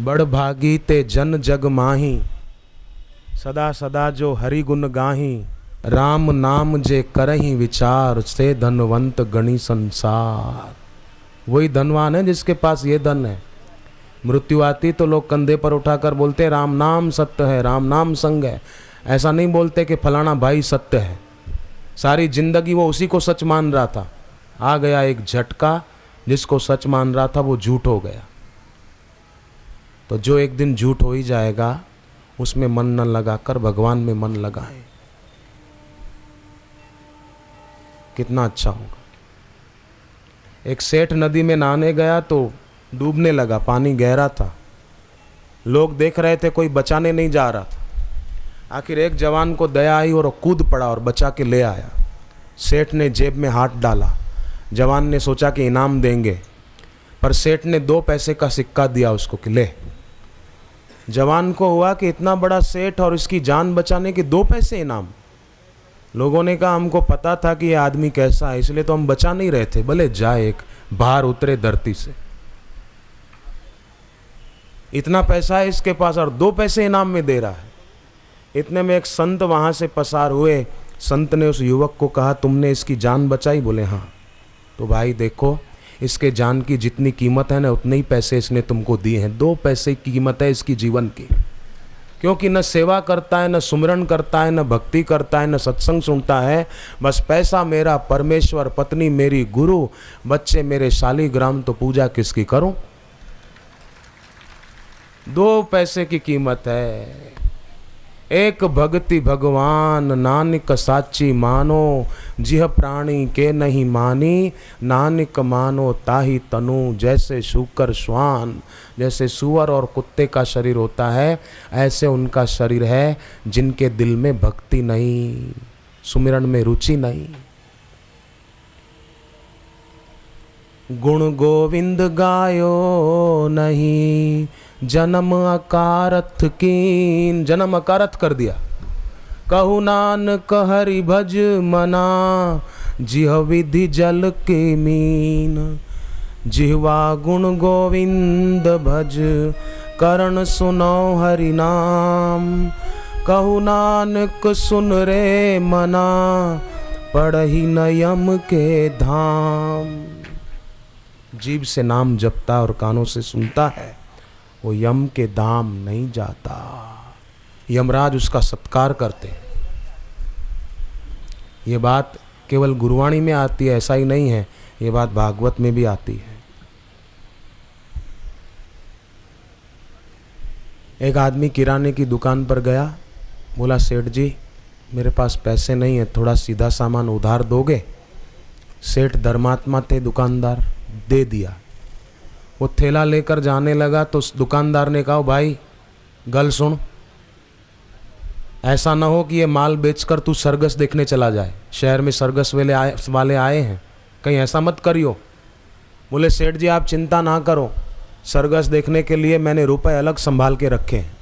बड़ भागी ते जन जग माही, सदा सदा जो हरि गुण गाही। राम नाम जे करही विचार, से धनवंत गणी संसार। वही धनवान है जिसके पास ये धन है। मृत्यु आती तो लोग कंधे पर उठाकर बोलते राम नाम सत्य है, राम नाम संग है। ऐसा नहीं बोलते कि फलाना भाई सत्य है। सारी जिंदगी वो उसी को सच मान रहा था, आ गया एक झटका, जिसको सच मान रहा था वो झूठ हो गया। तो जो एक दिन झूठ हो ही जाएगा, उसमें मन न लगाकर भगवान में मन लगाएं, कितना अच्छा होगा। एक सेठ नदी में नहाने गया तो डूबने लगा, पानी गहरा था। लोग देख रहे थे, कोई बचाने नहीं जा रहा था। आखिर एक जवान को दया आई और वो कूद पड़ा और बचा के ले आया। सेठ ने जेब में हाथ डाला। जवान ने सोचा कि इनाम देंगे, पर सेठ ने 2 पैसे का सिक्का दिया उसको कि ले। जवान को हुआ कि इतना बड़ा सेठ और इसकी जान बचाने के 2 पैसे इनाम। लोगों ने कहा हमको पता था कि ये आदमी कैसा है, इसलिए तो हम बचा नहीं रहे थे, भले जाए एक बाहर उतरे धरती से। इतना पैसा है इसके पास और 2 पैसे इनाम में दे रहा है। इतने में एक संत वहां से पसार हुए। संत ने उस युवक को कहा तुमने इसकी जान बचाई? बोले हाँ। तो भाई देखो, इसके जान की जितनी कीमत है ना, उतने ही पैसे इसने तुमको दिए हैं। 2 पैसे की कीमत है इसकी जीवन की। क्योंकि न सेवा करता है, न सुमिरन करता है, न भक्ति करता है, न सत्संग सुनता है। बस पैसा मेरा परमेश्वर, पत्नी मेरी गुरु, बच्चे मेरे शालीग्राम, तो पूजा किसकी करूं? 2 पैसे की कीमत है। एक भक्ति भगवान, नानक साची मानो, जिह प्राणी के नहीं मानी। नानक मानो ताही तनु, जैसे शूकर श्वान, जैसे सुअर और कुत्ते का शरीर होता है, ऐसे उनका शरीर है जिनके दिल में भक्ति नहीं, सुमिरन में रुचि नहीं। गुण गोविंद गायो नहीं, जन्म अकारथ कीन। जन्म अकारथ कर दिया। कहु नानक हरि भज मना, जिह विधि जल के मीन। जिह्वा गुण गोविंद भज, करण सुनो हरि नाम। कहु नानक सुन रे मना, पढ़ही न यम के धाम। जीभ से नाम जपता और कानों से सुनता है, वो यम के धाम नहीं जाता। यमराज उसका सत्कार करते हैं। ये बात केवल गुरुवाणी में आती है ऐसा ही नहीं है, ये बात भागवत में भी आती है। एक आदमी किराने की दुकान पर गया, बोला सेठ जी मेरे पास पैसे नहीं है, थोड़ा सीधा सामान उधार दोगे? सेठ धर्मात्मा थे, दुकानदार दे दिया। वो थैला लेकर जाने लगा तो उस दुकानदार ने कहा भाई गल सुन, ऐसा ना हो कि ये माल बेचकर तू सरगस देखने चला जाए, शहर में सरगस वाले आए हैं, कहीं ऐसा मत करियो। बोले सेठ जी आप चिंता ना करो, सरगस देखने के लिए मैंने रुपए अलग संभाल के रखे हैं।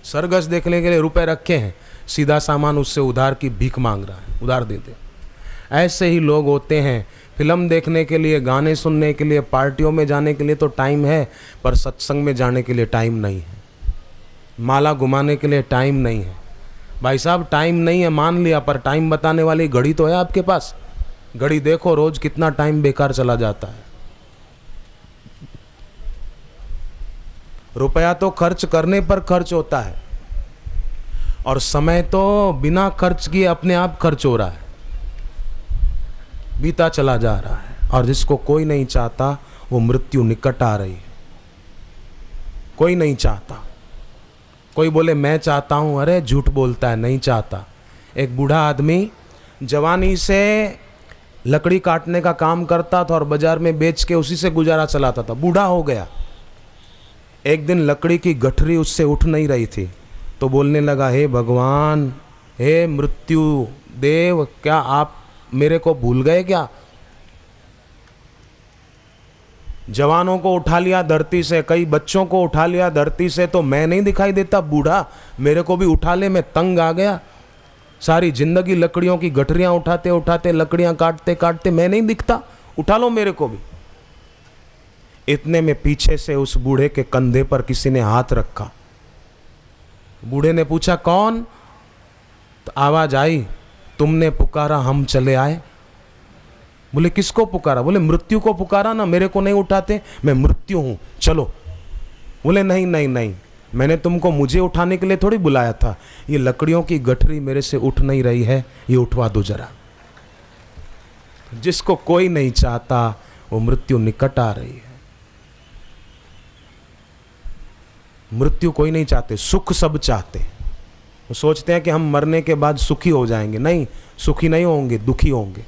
सरगस देखने के लिए रुपए रखे हैं, सीधा सामान उससे उधार की भीख मांग रहा है, उधार दे दे। ऐसे ही लोग होते हैं, फिल्म देखने के लिए, गाने सुनने के लिए, पार्टियों में जाने के लिए तो टाइम है, पर सत्संग में जाने के लिए टाइम नहीं है। माला घुमाने के लिए टाइम नहीं है। भाई साहब टाइम नहीं है मान लिया, पर टाइम बताने वाली घड़ी तो है आपके पास। घड़ी देखो रोज कितना टाइम बेकार चला जाता है। रुपया तो खर्च करने पर खर्च होता है, और समय तो बिना खर्च किए अपने आप खर्च हो रहा है, बीता चला जा रहा है। और जिसको कोई नहीं चाहता वो मृत्यु निकट आ रही है। कोई नहीं चाहता। कोई बोले मैं चाहता हूं, अरे झूठ बोलता है, नहीं चाहता। एक बूढ़ा आदमी जवानी से लकड़ी काटने का काम करता था और बाजार में बेच के उसी से गुजारा चलाता था। बूढ़ा हो गया। एक दिन लकड़ी की गठरी उससे उठ नहीं रही थी, तो बोलने लगा हे भगवान, हे मृत्यु देव, क्या आप मेरे को भूल गए क्या? जवानों को उठा लिया धरती से, कई बच्चों को उठा लिया धरती से, तो मैं नहीं दिखाई देता बूढ़ा? मेरे को भी उठा ले, मैं तंग आ गया। सारी जिंदगी लकड़ियों की गठरियां उठाते उठाते, लकड़ियां काटते काटते मैं नहीं दिखता? उठा लो मेरे को भी। इतने में पीछे से उस बूढ़े के कंधे पर किसी ने हाथ रखा। बूढ़े ने पूछा कौन? तो आवाज आई, तुमने पुकारा हम चले आए। बोले किसको पुकारा? बोले मृत्यु को पुकारा ना, मेरे को नहीं उठाते, मैं मृत्यु हूं, चलो। बोले नहीं नहीं नहीं, मैंने तुमको मुझे उठाने के लिए थोड़ी बुलाया था, ये लकड़ियों की गठरी मेरे से उठ नहीं रही है, ये उठवा दो जरा। जिसको कोई नहीं चाहता वो मृत्यु निकट आ रही है। मृत्यु कोई नहीं चाहते, सुख सब चाहते। वो सोचते हैं कि हम मरने के बाद सुखी हो जाएंगे। नहीं, सुखी नहीं होंगे, दुखी होंगे।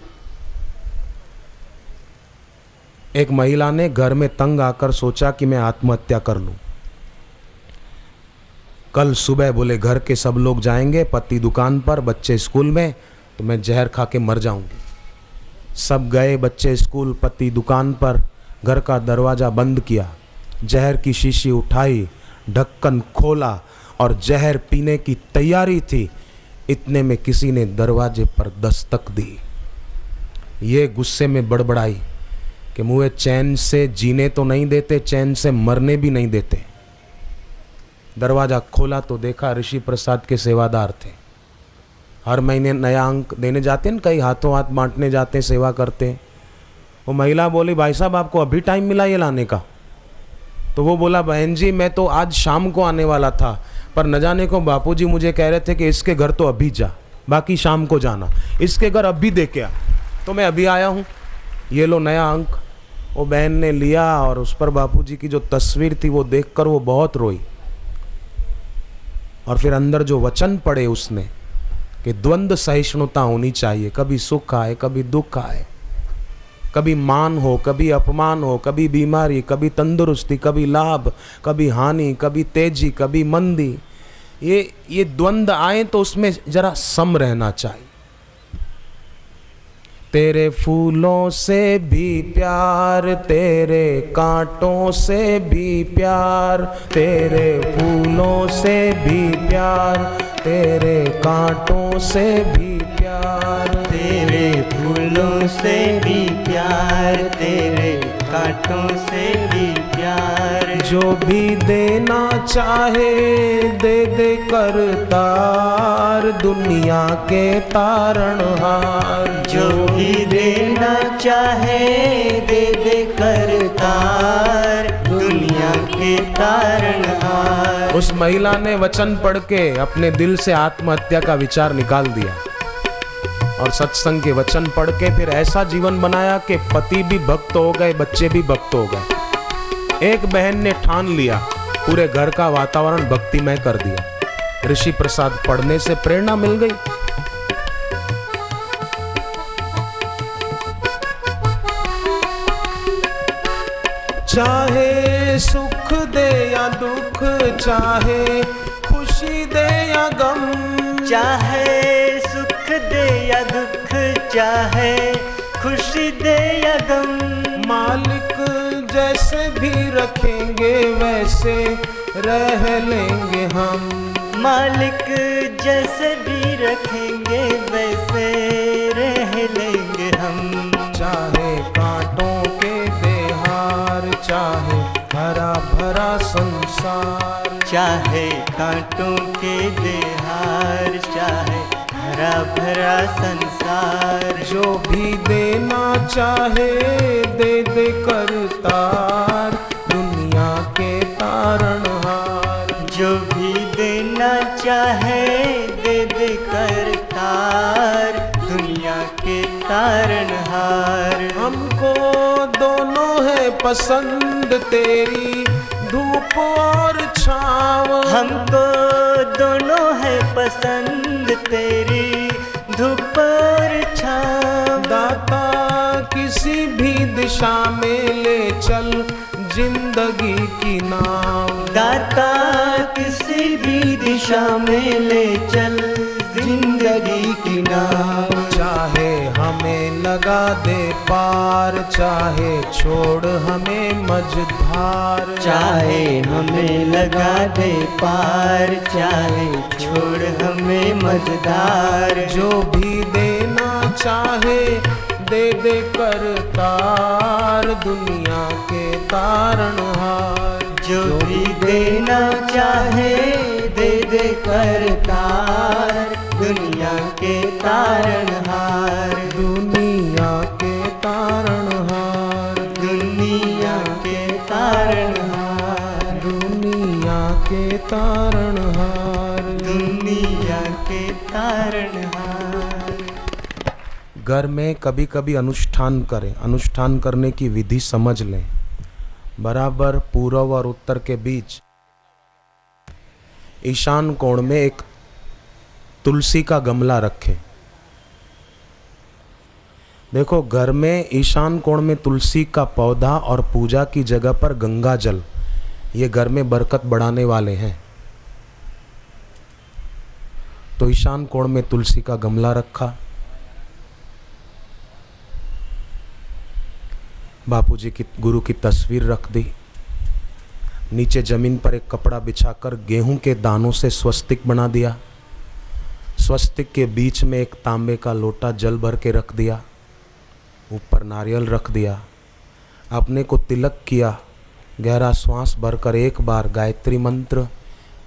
एक महिला ने घर में तंग आकर सोचा कि मैं आत्महत्या कर लूं। कल सुबह बोले घर के सब लोग जाएंगे, पति दुकान पर, बच्चे स्कूल में, तो मैं जहर खा के मर जाऊंगी। सब गए, बच्चे स्कूल, पति दुकान पर। घर का दरवाज़ा बंद किया, जहर की शीशी उठाई, ढक्कन खोला और जहर पीने की तैयारी थी। इतने में किसी ने दरवाजे पर दस्तक दी। ये गुस्से में बड़बड़ाई कि मुझे चैन से जीने तो नहीं देते, चैन से मरने भी नहीं देते। दरवाज़ा खोला तो देखा ऋषि प्रसाद के सेवादार थे। हर महीने नया अंक देने जाते हैं, कई हाथों हाथ बांटने जाते हैं, सेवा करते हैं। वो महिला बोली भाई साहब आपको अभी टाइम मिला ये लाने का? तो वो बोला बहन जी मैं तो आज शाम को आने वाला था, पर न जाने को बापूजी मुझे कह रहे थे कि इसके घर तो अभी जा, बाकी शाम को जाना, इसके घर अभी दे के आ, तो मैं अभी आया हूँ, ये लो नया अंक। वो बहन ने लिया और उस पर बापूजी की जो तस्वीर थी वो देखकर वो बहुत रोई। और फिर अंदर जो वचन पढ़े उसने कि द्वंद्व सहिष्णुता होनी चाहिए, कभी सुख आए कभी दुख आए, कभी मान हो कभी अपमान हो, कभी बीमारी कभी तंदुरुस्ती, कभी लाभ कभी हानि, कभी तेजी कभी मंदी। ये द्वंद्व आए तो उसमें जरा सम रहना चाहिए। तेरे फूलों से भी प्यार, तेरे कांटों से भी प्यार, तेरे फूलों से भी प्यार, तेरे कांटों से भी प्यार, तेरे फूलों से भी प्यार, तेरे कांटों से भी प्यार। जो भी देना चाहे दे दे करतार, दुनिया के तारणहार। जो भी देना चाहे दे दे करतार, दुनिया के तारणहार। उस महिला ने वचन पढ़ के अपने दिल से आत्महत्या का विचार निकाल दिया और सत्संग के वचन पढ़ के फिर ऐसा जीवन बनाया कि पति भी भक्त हो गए, बच्चे भी भक्त हो गए। एक बहन ने ठान लिया, पूरे घर का वातावरण भक्तिमय कर दिया। ऋषि प्रसाद पढ़ने से प्रेरणा मिल गई। चाहे सुख दे या दुख, चाहे खुशी दे या गम, चाहे सुख दे या दुख, चाहे खुशी दे या गम। मालिक जैसे भी रखेंगे वैसे रह लेंगे हम, मालिक जैसे भी रखेंगे वैसे रह लेंगे हम। चाहे कांटों के देहार, चाहे हरा भरा संसार, चाहे कांटों के देहार, चाहे हरा भरा संसार। जो भी देना चाहे दे दे करतार, दुनिया के तारणहार। जो भी देना चाहे दे दे करतार, दुनिया के तारणहार। हमको दोनों है पसंद तेरी धूप और छाँव, हमको दोनों है पसंद तेरी धूप और छाँव। दाता किसी भी दिशा में ले चल जिंदगी की नाव, दाता किसी भी दिशा में ले चल जिंदगी की नाव। चाहे हमें लगा दे पार, चाहे छोड़ हमें मझधार, चाहे हमें लगा दे पार, चाहे छोड़ हमें मझधार। जो भी देना चाहे दे दे करतार दुनिया के तारणहार। जो भी देना चाहे दे दे करतार दुनिया के तारणहार। दुनिया के तारणहार। दुनिया के तारणहार। दुनिया के तारणहार। दुनिया के तारणहार। घर में कभी कभी अनुष्ठान करें, अनुष्ठान करने की विधि समझ लें। बराबर पूर्व और उत्तर के बीच ईशान कोण में एक तुलसी का गमला रखें। देखो, घर में ईशान कोण में तुलसी का पौधा और पूजा की जगह पर गंगा जल, ये घर में बरकत बढ़ाने वाले हैं। तो ईशान कोण में तुलसी का गमला रखा, बापूजी की गुरु की तस्वीर रख दी, नीचे जमीन पर एक कपड़ा बिछाकर गेहूं के दानों से स्वस्तिक बना दिया, स्वस्तिक के बीच में एक तांबे का लोटा जल भर के रख दिया, ऊपर नारियल रख दिया, अपने को तिलक किया, गहरा श्वास भरकर एक बार गायत्री मंत्र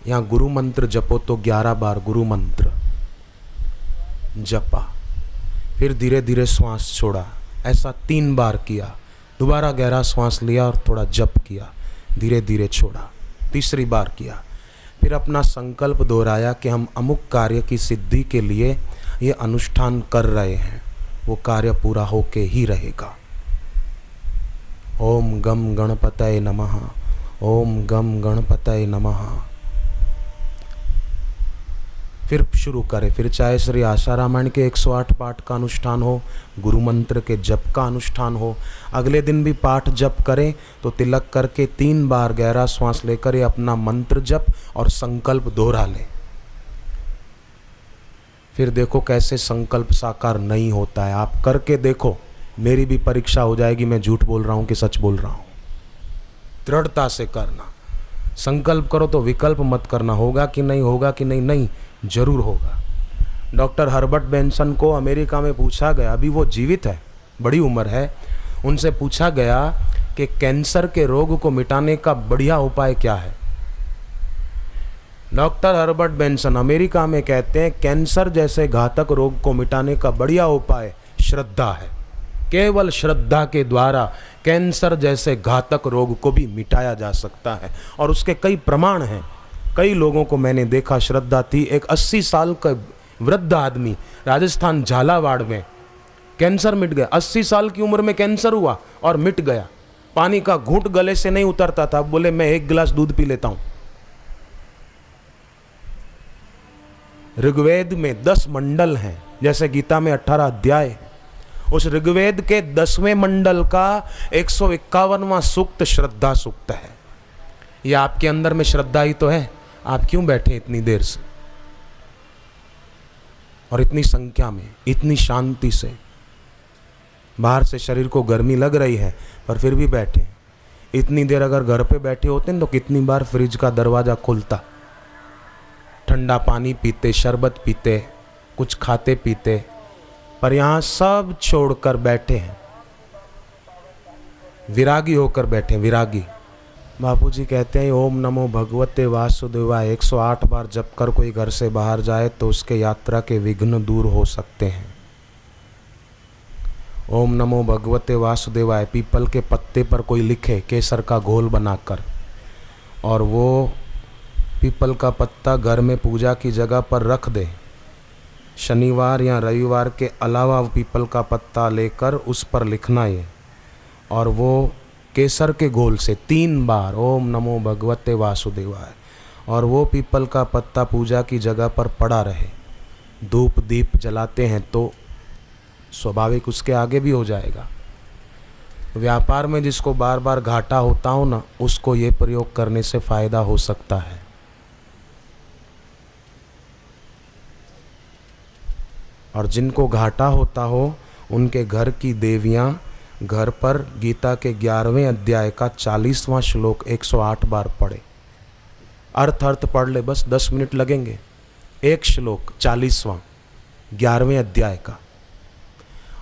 या गुरु मंत्र जपो तो 11 बार गुरु मंत्र जपा, फिर धीरे धीरे श्वास छोड़ा, ऐसा 3 बार किया, दोबारा गहरा श्वास लिया और थोड़ा जप किया, धीरे धीरे छोड़ा, तीसरी बार किया, फिर अपना संकल्प दोहराया कि हम अमुक कार्य की सिद्धि के लिए ये अनुष्ठान कर रहे हैं, वो कार्य पूरा होके ही रहेगा। ओम गम गणपतये नमः। ओम गम गणपतये नमः। फिर शुरू करें, फिर चाहे श्री आशा रामायण के 108 पाठ का अनुष्ठान हो, गुरु मंत्र के जप का अनुष्ठान हो, अगले दिन भी पाठ जप करें तो तिलक करके 3 बार गहरा श्वास लेकर ये अपना मंत्र जप और संकल्प दोहरा लें। फिर देखो कैसे संकल्प साकार नहीं होता है। आप करके देखो, मेरी भी परीक्षा हो जाएगी, मैं झूठ बोल रहा हूँ कि सच बोल रहा हूँ। दृढ़ता से करना, संकल्प करो तो विकल्प मत करना, होगा कि नहीं, होगा कि नहीं, नहीं जरूर होगा। डॉक्टर हर्बर्ट बेंसन को अमेरिका में पूछा गया, अभी वो जीवित है, बड़ी उम्र है, उनसे पूछा गया कि कैंसर के रोग को मिटाने का बढ़िया उपाय क्या है। डॉक्टर हर्बर्ट बेंसन अमेरिका में कहते हैं कैंसर जैसे घातक रोग को मिटाने का बढ़िया उपाय श्रद्धा है। केवल श्रद्धा के द्वारा कैंसर जैसे घातक रोग को भी मिटाया जा सकता है और उसके कई प्रमाण हैं। कई लोगों को मैंने देखा, श्रद्धा थी। एक 80 साल का वृद्ध आदमी राजस्थान झालावाड़ में, कैंसर मिट गया। 80 साल की उम्र में कैंसर हुआ और मिट गया। पानी का घूंट गले से नहीं उतरता था, बोले मैं 1 गिलास दूध पी लेता हूं। ऋग्वेद में 10 मंडल हैं, जैसे गीता में 18 अध्याय है। उस ऋग्वेद के 10वें मंडल का 151वां सूक्त श्रद्धा सूक्त है। ये आपके अंदर में श्रद्धा ही तो है, आप क्यों बैठे इतनी देर से और इतनी संख्या में, इतनी शांति से? बाहर से शरीर को गर्मी लग रही है पर फिर भी बैठे। इतनी देर अगर घर पे बैठे होते हैं तो कितनी बार फ्रिज का दरवाज़ा खुलता, ठंडा पानी पीते, शरबत पीते, कुछ खाते पीते, पर यहाँ सब छोड़कर बैठे हैं, विरागी होकर बैठे। विरागी बापूजी कहते हैं ओम नमो भगवते वासुदेवाय 108 बार जप कर कोई घर से बाहर जाए तो उसके यात्रा के विघ्न दूर हो सकते हैं। ओम नमो भगवते वासुदेवाय पीपल के पत्ते पर कोई लिखे केसर का घोल बनाकर, और वो पीपल का पत्ता घर में पूजा की जगह पर रख दे। शनिवार या रविवार के अलावा पीपल का पत्ता लेकर उस पर लिखना ये, और वो केसर के घोल से 3 बार ओम नमो भगवते वासुदेवाय, और वो पीपल का पत्ता पूजा की जगह पर पड़ा रहे। धूप दीप जलाते हैं तो स्वाभाविक उसके आगे भी हो जाएगा। व्यापार में जिसको बार बार घाटा होता हो ना, उसको ये प्रयोग करने से फ़ायदा हो सकता है। और जिनको घाटा होता हो उनके घर की देवियाँ घर पर गीता के 11वें अध्याय का 40वां श्लोक 108 बार पढ़े। अर्थ पढ़ ले, बस 10 मिनट लगेंगे। एक श्लोक 40वां 11वें अध्याय का,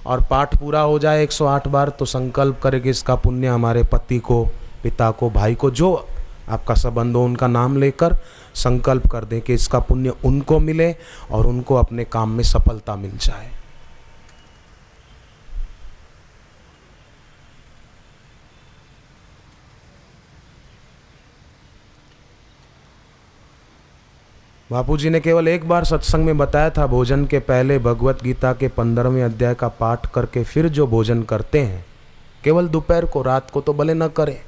और पाठ पूरा हो जाए 108 बार तो संकल्प करे कि इसका पुण्य हमारे पति को, पिता को, भाई को, जो आपका संबंध हो उनका नाम लेकर संकल्प कर दें कि इसका पुण्य उनको मिले और उनको अपने काम में सफलता मिल जाए। बापूजी ने केवल एक बार सत्संग में बताया था, भोजन के पहले भगवत गीता के 15वें अध्याय का पाठ करके फिर जो भोजन करते हैं, केवल दोपहर को, रात को तो भले न करें,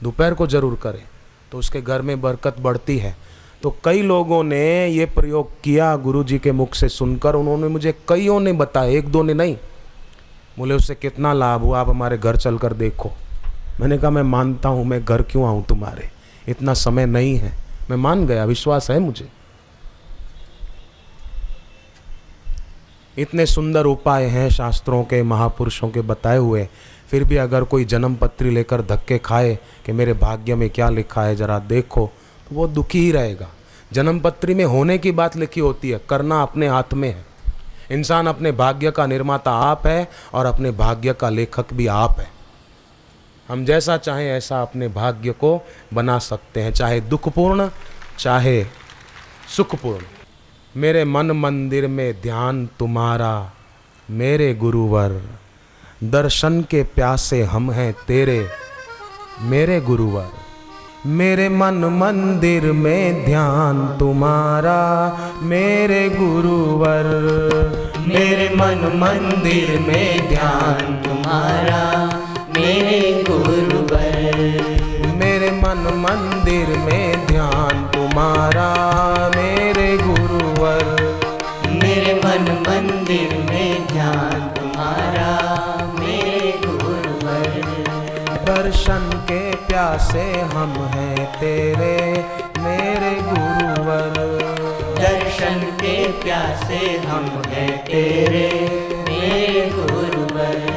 दोपहर को जरूर करें, तो उसके घर में बरकत बढ़ती है। तो कई लोगों ने ये प्रयोग किया गुरुजी के मुख से सुनकर, उन्होंने मुझे कईयों ने बताया, एक दो ने नहीं, बोले उससे कितना लाभ हुआ, आप हमारे घर चल कर देखो। मैंने कहा मैं मानता हूँ, मैं घर क्यों आऊँ तुम्हारे, इतना समय नहीं है। मैं मान गया, विश्वास है मुझे। इतने सुंदर उपाय हैं शास्त्रों के, महापुरुषों के बताए हुए, फिर भी अगर कोई जन्म पत्री लेकर धक्के खाए कि मेरे भाग्य में क्या लिखा है जरा देखो, तो वो दुखी ही रहेगा। जन्म पत्री में होने की बात लिखी होती है, करना अपने हाथ में है। इंसान अपने भाग्य का निर्माता आप है और अपने भाग्य का लेखक भी आप है। हम जैसा चाहें ऐसा अपने भाग्य को बना सकते हैं, चाहे दुखपूर्ण चाहे सुखपूर्ण। मेरे मन मंदिर में ध्यान तुम्हारा मेरे गुरुवर, दर्शन के प्यासे हम हैं तेरे मेरे गुरुवर। मेरे मन मंदिर में ध्यान तुम्हारा मेरे गुरुवर, मेरे मन मंदिर में ध्यान तुम्हारा मेरे गुरुवर। मेरे मन मंदिर में ध्यान तुम्हारा मेरे गुरुवर, मेरे मन मंदिर में ध्यान तुम्हारा मेरे गुरुवर। दर्शन के प्यासे हम हैं तेरे मेरे गुरुवर, दर्शन के प्यासे हम हैं तेरे मेरे गुरुवर।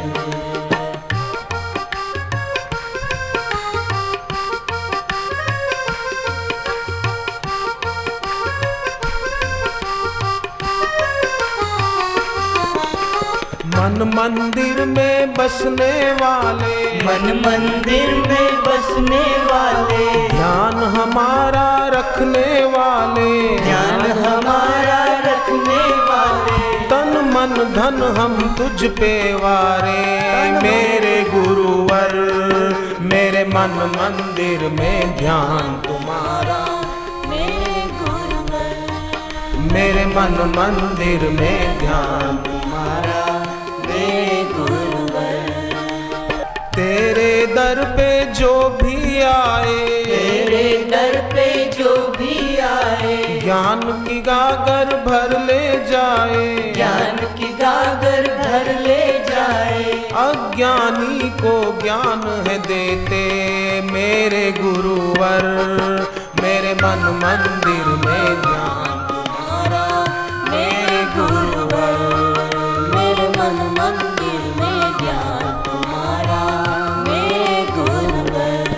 मन मंदिर में बसने वाले, मन मंदिर में बसने वाले, ध्यान हमारा रखने वाले, ध्यान हमारा रखने वाले, तन मन धन हम तुझ पे वारे मेरे गुरुवर। मेरे मन मंदिर में ध्यान तुम्हारा मेरे गुरुवर। मेरे मन मंदिर में ध्यान तुम्हारा मेरे गुरुवर। तेरे दर पे जो भी आए, तेरे दर पे जो भी आए, ज्ञान की गागर भर ले जाए, ज्ञान की गागर भर ले जाए। अज्ञानी को ज्ञान है देते मेरे गुरुवर। मेरे मन मंदिर में ध्यान तुम्हारा मेरे गुरुवर, मेरे मन मंदिर में ध्यान तुम्हारा मेरे गुरुवर।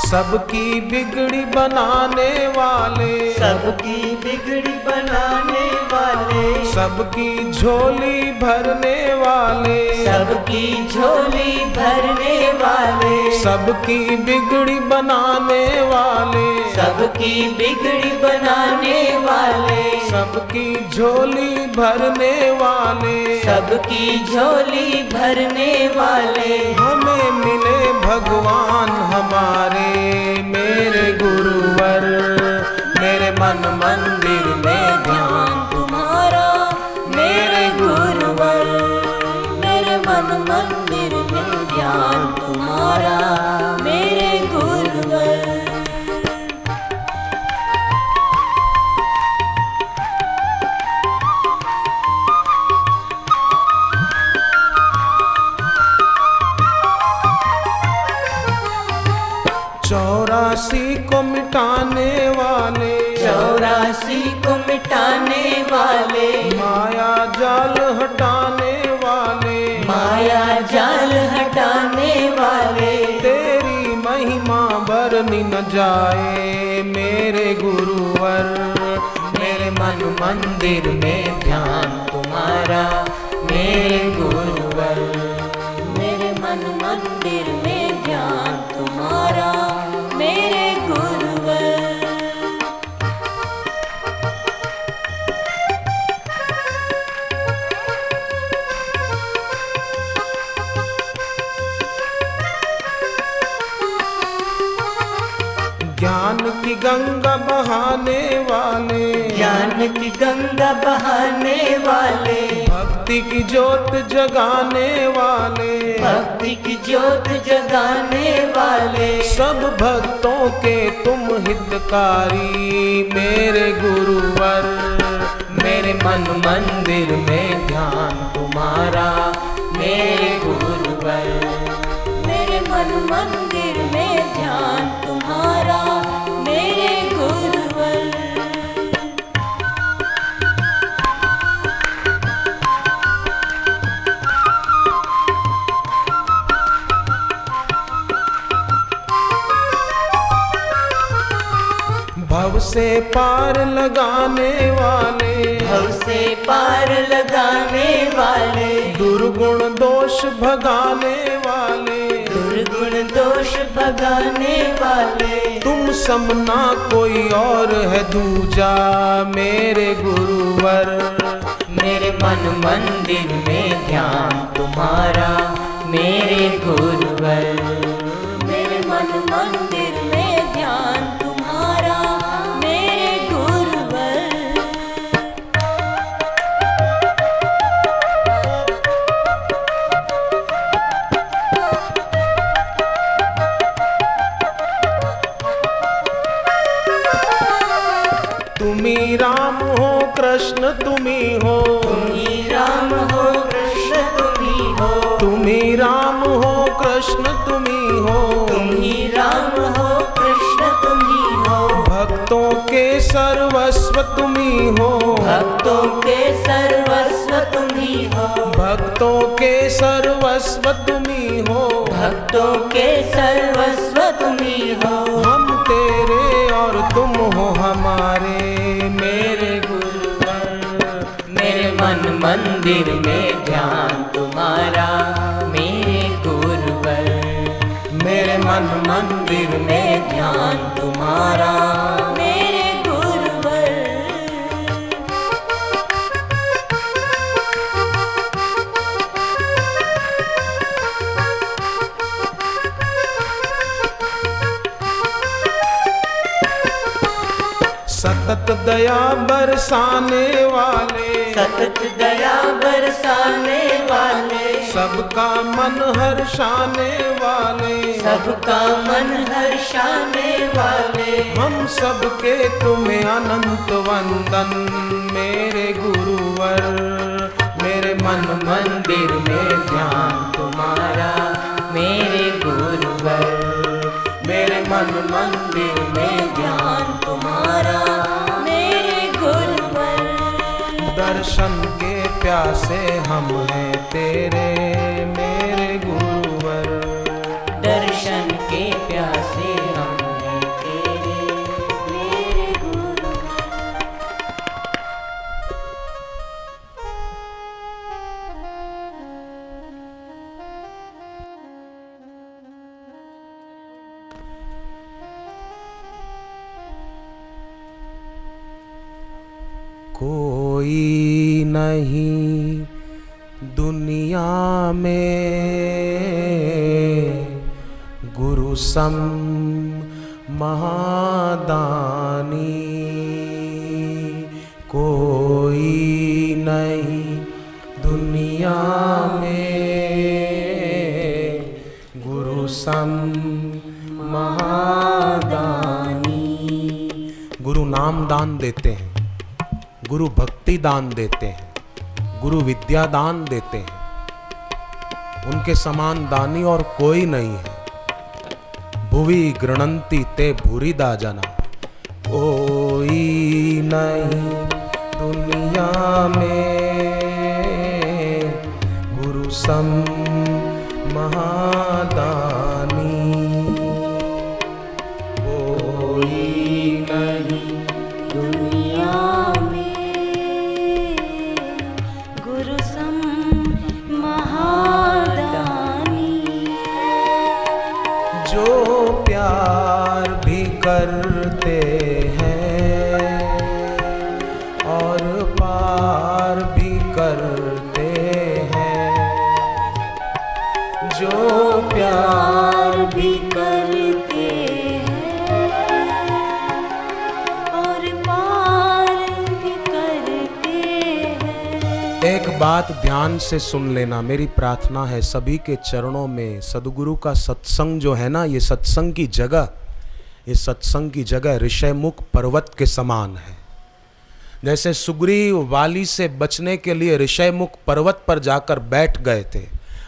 सबकी बिगड़ी बनाने वाले, सबकी बिगड़ी बनाने वाले, सबकी झोली भरने वाले, सबकी झोली भरने वाले, सबकी बिगड़ी बनाने वाले, सबकी बिगड़ी बनाने वाले, सबकी झोली भरने वाले, सबकी झोली भरने वाले। हमें मिले भगवान हमारे मेरे गुरुवर। मेरे मन मंदिर में ध्यान तुम्हारा मेरे गुरुवर, मेरे मन मंदिर में ध्यान तुम्हारा मेरे गुरुवर। चौरासी को मिटाने वाले, चौरासी को मिटाने वाले, माया जाल हटाने वाले, माया जाल न जाए मेरे गुरुवर। मेरे मन मंदिर में ध्यान तुम्हारा मेरे गुरुवर। मेरे मन मंदिर में ध्यान तुम्हारा मेरे गुरुवर। ज्ञान की गंगा बहाने वाले, ज्ञान की गंगा बहाने वाले, भक्ति की ज्योत जगाने वाले, भक्ति की ज्योत जगाने वाले, सब भक्तों के तुम हितकारी मेरे गुरुवर। मेरे मन मंदिर में ध्यान तुम्हारा मेरे गुरुवर। मेरे मन मंदिर में ध्यान तुम्हारा मेरे गुरुवर। भव से पार लगाने वाले, भव से पार लगाने वाले, दुर्गुण दोष भगाने वाले, दुर्गुण दोष भगाने वाले, तुम समना कोई और है दूजा मेरे गुरुवर। मेरे मन मंदिर में ध्यान तुम्हारा मेरे गुरुवर। मेरे मन मंदिर में ध्यान तुम्हारा मेरे गुरुवर। तुम्ही राम हो कृष्ण तुम्ही हो, तुम्ही राम हो कृष्ण तुम्ही हो, तुम्ही राम हो कृष्ण तुम्ही हो, तुम्ही राम हो कृष्ण तुम्ही हो, भक्तों के सर्वस्व तुम्ही हो, भक्तों के सर्वस्व तुम्ही हो, भक्तों के सर्वस्व तुम्ही हो, भक्तों के सर्वस्व तुम्ही हो। हम तेरे और तुम हो हमारे मेरे गुरुवर। मेरे मन मंदिर में ध्यान तुम्हारा मेरे गुरुवर। मेरे मन मंदिर में ध्यान तुम्हारा मेरे गुरुवर। सतत दया बरसाने वाले, सतत दया बरसाने वाले, सबका मन हर्षाने वाले, सबका मन हर्षाने वाले, हम सबके तुम्हें अनंत वंदन मेरे गुरुवर। मेरे मन मंदिर में ध्यान तुम्हारा मेरे गुरुवर। मेरे मन मंदिर में ध्यान तुम्हारा मेरे गुरुवर। दर्शन के प्यासे हम हैं तेरे मेरे गुरुवर। दर्शन के प्यासे हम हैं तेरे मेरे गुरुवर। कोई नहीं दुनिया में गुरु सम महादानी। कोई नहीं दुनिया में गुरु सम महादानी। गुरु नाम दान देते हैं, गुरु भक्ति दान देते हैं, गुरु विद्या दान देते हैं। उनके समान दानी और कोई नहीं है। भुवि गृणंति ते भूरिदा जना। कोई नहीं दुनिया में गुरु सम महादानी। जो प्यार प्यार भी करते हैं और पार भी करते हैं। एक बात ध्यान से सुन लेना, मेरी प्रार्थना है सभी के चरणों में सदगुरु का सत्संग जो है ना, ये सत्संग की जगह, ये सत्संग की जगह ऋषयमुख पर्वत के समान है। जैसे सुग्रीव वाली से बचने के लिए ऋषयमुख पर्वत पर जाकर बैठ गए थे,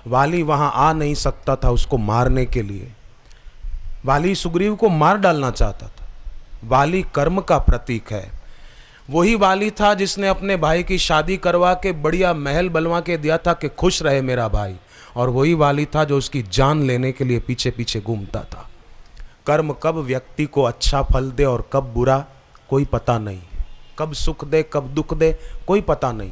वाली वहां आ नहीं सकता था उसको मारने के लिए। वाली सुग्रीव को मार डालना चाहता था। वाली कर्म का प्रतीक है। वही वाली था जिसने अपने भाई की शादी करवा के बढ़िया महल बनवा के दिया था कि खुश रहे मेरा भाई, और वही वाली था जो उसकी जान लेने के लिए पीछे पीछे घूमता था। कर्म कब व्यक्ति को अच्छा फल दे और कब बुरा कोई पता नहीं, कब सुख दे कब दुख दे कोई पता नहीं।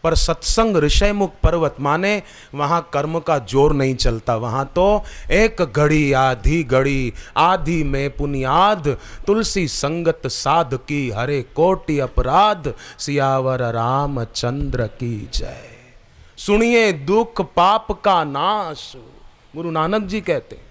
पर सत्संग ऋषयमुख पर्वत माने वहां कर्म का जोर नहीं चलता। वहां तो एक घड़ी आधी में पुनियाद, तुलसी संगत साध की हरे कोटि अपराध, सियावर रामचंद्र की जय। सुनिए दुख पाप का नाश, गुरु नानक जी कहते हैं।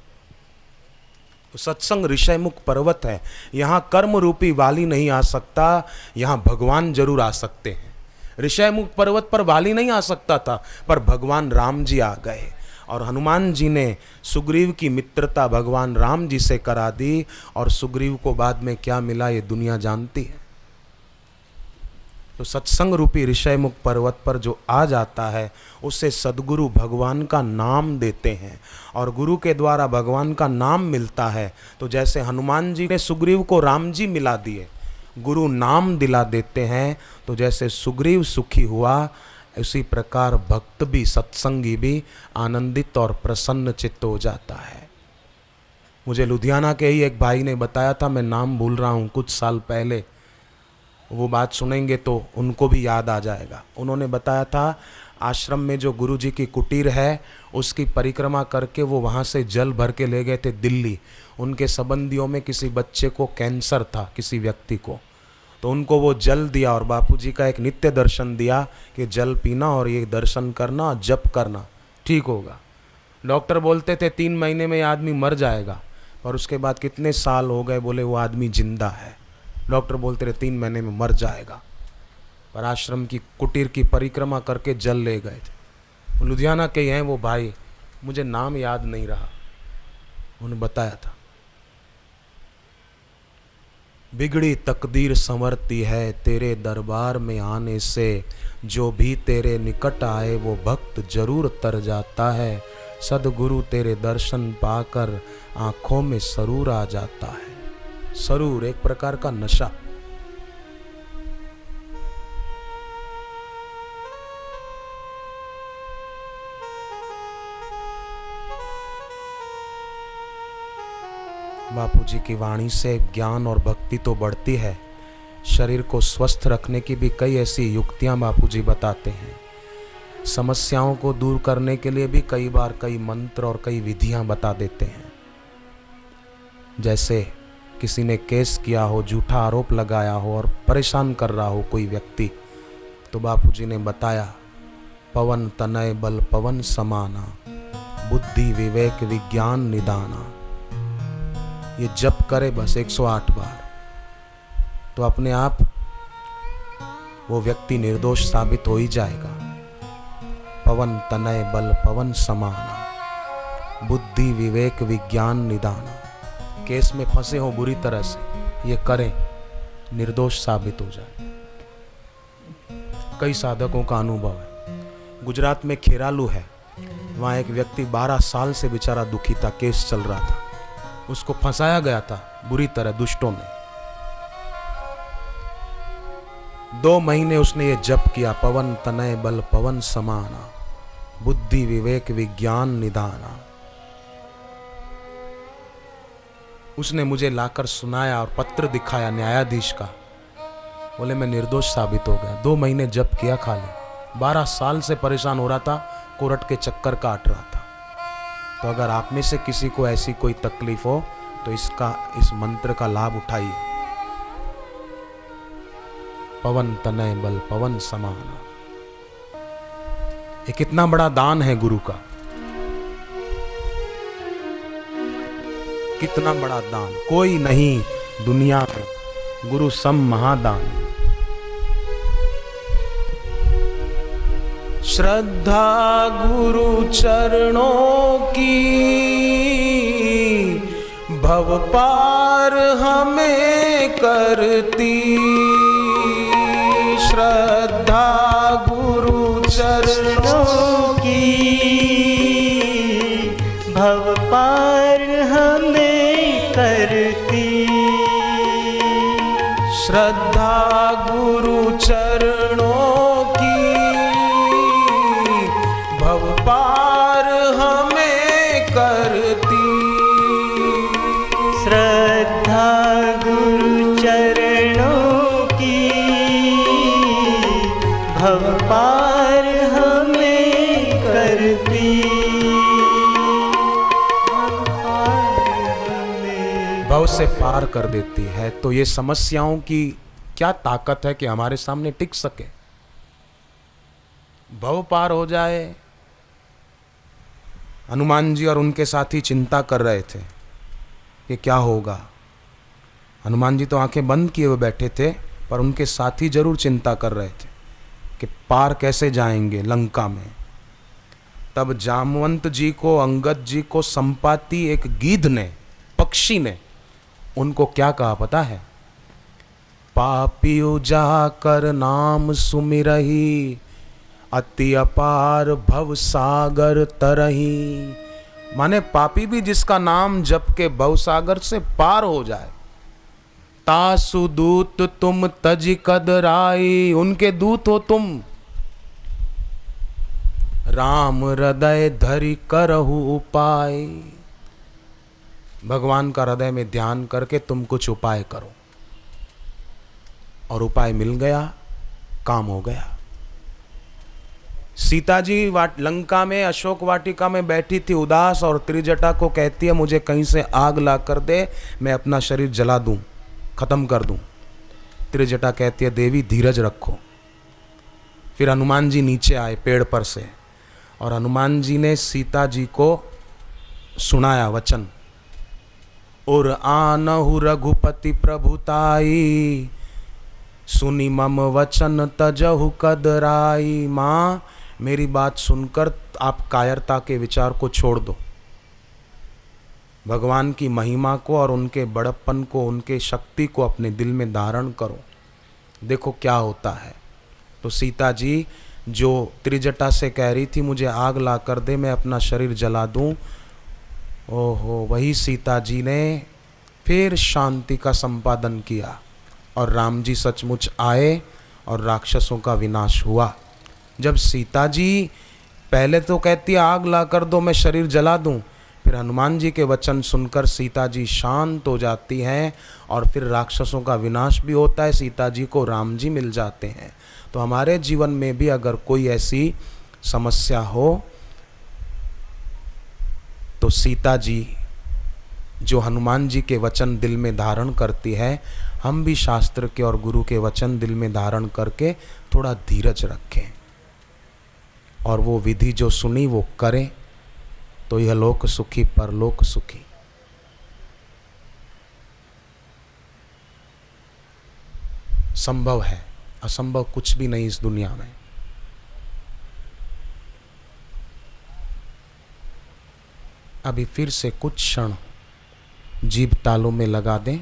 सत्संग ऋषयमुख पर्वत है। यहाँ कर्म रूपी वाली नहीं आ सकता, यहाँ भगवान जरूर आ सकते हैं। ऋषयमुख पर्वत पर वाली नहीं आ सकता था, पर भगवान राम जी आ गए, और हनुमान जी ने सुग्रीव की मित्रता भगवान राम जी से करा दी, और सुग्रीव को बाद में क्या मिला ये दुनिया जानती है। तो सत्संग रूपी ऋषयमुख पर्वत पर जो आ जाता है उसे सद्गुरु भगवान का नाम देते हैं, और गुरु के द्वारा भगवान का नाम मिलता है। तो जैसे हनुमान जी ने सुग्रीव को राम जी मिला दिए, गुरु नाम दिला देते हैं, तो जैसे सुग्रीव सुखी हुआ उसी प्रकार भक्त भी, सत्संगी भी आनंदित और प्रसन्न चित्त हो जाता है। मुझे लुधियाना के ही एक भाई ने बताया था, मैं नाम भूल रहा हूँ, कुछ साल पहले, वो बात सुनेंगे तो उनको भी याद आ जाएगा। उन्होंने बताया था आश्रम में जो गुरु जी की कुटीर है उसकी परिक्रमा करके वो वहाँ से जल भर के ले गए थे दिल्ली। उनके संबंधियों में किसी बच्चे को कैंसर था, किसी व्यक्ति को, तो उनको वो जल दिया और बापूजी का एक नित्य दर्शन दिया कि जल पीना और ये दर्शन करना, जप करना, ठीक होगा। डॉक्टर बोलते थे 3 महीने में ये आदमी मर जाएगा, पर उसके बाद कितने साल हो गए, बोले वो आदमी जिंदा है। डॉक्टर बोलते रहे 3 महीने में मर जाएगा, पर आश्रम की कुटीर की परिक्रमा करके जल ले गए थे। लुधियाना के हैं वो भाई, मुझे नाम याद नहीं रहा, उन्होंने बताया था। बिगड़ी तकदीर संवरती है तेरे दरबार में आने से, जो भी तेरे निकट आए वो भक्त जरूर तर जाता है। सदगुरु तेरे दर्शन पाकर आंखों में सरूर आ जाता है। सरूर एक प्रकार का नशा। बापूजी की वाणी से ज्ञान और भक्ति तो बढ़ती है, शरीर को स्वस्थ रखने की भी कई ऐसी युक्तियां बापूजी बताते हैं। समस्याओं को दूर करने के लिए भी कई बार कई मंत्र और कई विधियां बता देते हैं। जैसे किसी ने केस किया हो, झूठा आरोप लगाया हो और परेशान कर रहा हो कोई व्यक्ति, तो बापूजी ने बताया पवन तनय बल पवन समाना, बुद्धि विवेक विज्ञान निदाना। ये जप करे बस 108 बार, तो अपने आप वो व्यक्ति निर्दोष साबित हो ही जाएगा। पवन तनय बल पवन समाना, बुद्धि विवेक विज्ञान निदाना। केस में फंसे हो बुरी तरह से, ये करें, निर्दोष साबित हो जाए। कई साधकों का अनुभव है। गुजरात में खेरालू है, वहाँ एक व्यक्ति 12 साल से बेचारा दुखी था, केस चल रहा था, उसको फंसाया गया था बुरी तरह दुष्टों ने। 2 महीने उसने ये जप किया, पवन तनय बल पवन समाना, बुद्धि विवेक विज्ञान निदाना। उसने मुझे लाकर सुनाया और पत्र दिखाया न्यायाधीश का, बोले मैं निर्दोष साबित हो गया। 2 महीने जप किया खाली, 12 साल से परेशान हो रहा था, कोर्ट के चक्कर काट रहा था। तो अगर आप में से किसी को ऐसी कोई तकलीफ हो तो इस मंत्र का लाभ उठाइए। पवन तनय बल पवन समाना। ये कितना बड़ा दान है गुरु का। कितना बड़ा दान, कोई नहीं दुनिया में गुरु सम महादान। श्रद्धा गुरु चरणों की भव पार हमें करती। श्रद्धा गुरु चरणों की भव पार हमें करती। श्रद्धा गुरु चरणों की भव पार हमें करती। श्रद्धा गुरु चरणों की भव पार हमें करती। भव से पार कर देती है। तो ये समस्याओं की क्या ताकत है कि हमारे सामने टिक सके। भव पार हो जाए। हनुमान जी और उनके साथी चिंता कर रहे थे कि क्या होगा। हनुमान जी तो आंखें बंद किए हुए बैठे थे, पर उनके साथी जरूर चिंता कर रहे थे कि पार कैसे जाएंगे लंका में। तब जामवंत जी को, अंगद जी को संपाति एक गीध ने, पक्षी ने उनको क्या कहा पता है? पापियो जाकर नाम सुमिरही, अति अपार भव सागर तरही। माने पापी भी जिसका नाम जप के भव सागर से पार हो जाए। तासु दूत तुम तज कदराई, उनके दूत हो तुम। राम हृदय धरि करहु उपाय, भगवान का हृदय में ध्यान करके तुम कुछ उपाय करो। और उपाय मिल गया, काम हो गया। सीता जी लंका में अशोक वाटिका में बैठी थी उदास, और त्रिजटा को कहती है मुझे कहीं से आग ला कर दे, मैं अपना शरीर जला दूं, खत्म कर दूं। त्रिजटा कहती है देवी धीरज रखो। फिर हनुमान जी नीचे आए पेड़ पर से, और हनुमान जी ने सीता जी को सुनाया वचन। और आनहु रघुपति प्रभुताई, सुनी मम वचन तजहु कदराई। माँ मेरी बात सुनकर आप कायरता के विचार को छोड़ दो। भगवान की महिमा को और उनके बड़प्पन को, उनके शक्ति को अपने दिल में धारण करो, देखो क्या होता है। तो सीता जी जो त्रिजटा से कह रही थी मुझे आग ला कर दे, मैं अपना शरीर जला दूं, ओहो, वही सीता जी ने फिर शांति का संपादन किया और राम जी सचमुच आए और राक्षसों का विनाश हुआ। जब सीता जी पहले तो कहती है आग ला कर दो, मैं शरीर जला दूं, फिर हनुमान जी के वचन सुनकर सीता जी शांत हो जाती हैं और फिर राक्षसों का विनाश भी होता है, सीता जी को राम जी मिल जाते हैं। तो हमारे जीवन में भी अगर कोई ऐसी समस्या हो तो सीता जी जो हनुमान जी के वचन दिल में धारण करती है, हम भी शास्त्र के और गुरु के वचन दिल में धारण करके थोड़ा धीरज रखें और वो विधि जो सुनी वो करें, तो यह लोक सुखी परलोक सुखी। संभव है, असंभव कुछ भी नहीं इस दुनिया में। अभी फिर से कुछ क्षण जीभ तालू में लगा दें,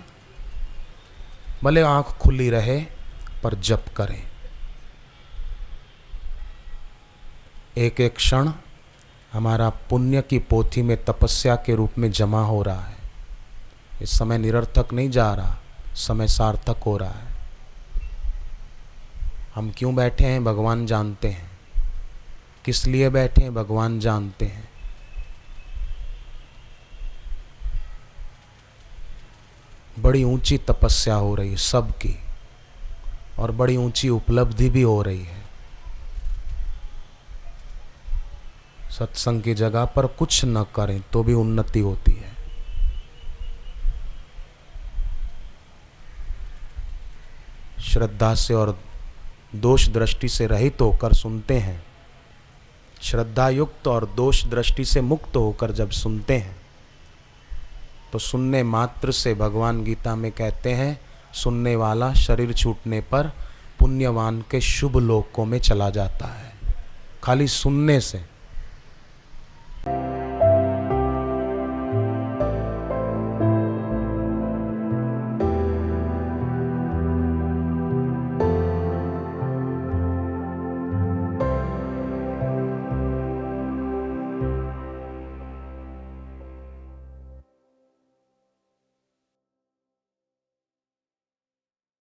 भले आंख खुली रहे पर जप करें। एक एक क्षण हमारा पुण्य की पोथी में तपस्या के रूप में जमा हो रहा है। इस समय निरर्थक नहीं जा रहा, समय सार्थक हो रहा है। हम क्यों बैठे हैं भगवान जानते हैं, किस लिए बैठे हैं भगवान जानते हैं। बड़ी ऊंची तपस्या हो रही है सबकी और बड़ी ऊंची उपलब्धि भी हो रही है। सत्संग की जगह पर कुछ न करें तो भी उन्नति होती है। श्रद्धा से और दोष दृष्टि से रहित होकर सुनते हैं, श्रद्धा युक्त और दोष दृष्टि से मुक्त होकर जब सुनते हैं तो सुनने मात्र से भगवान गीता में कहते हैं सुनने वाला शरीर छूटने पर पुण्यवान के शुभ लोकों में चला जाता है। खाली सुनने से।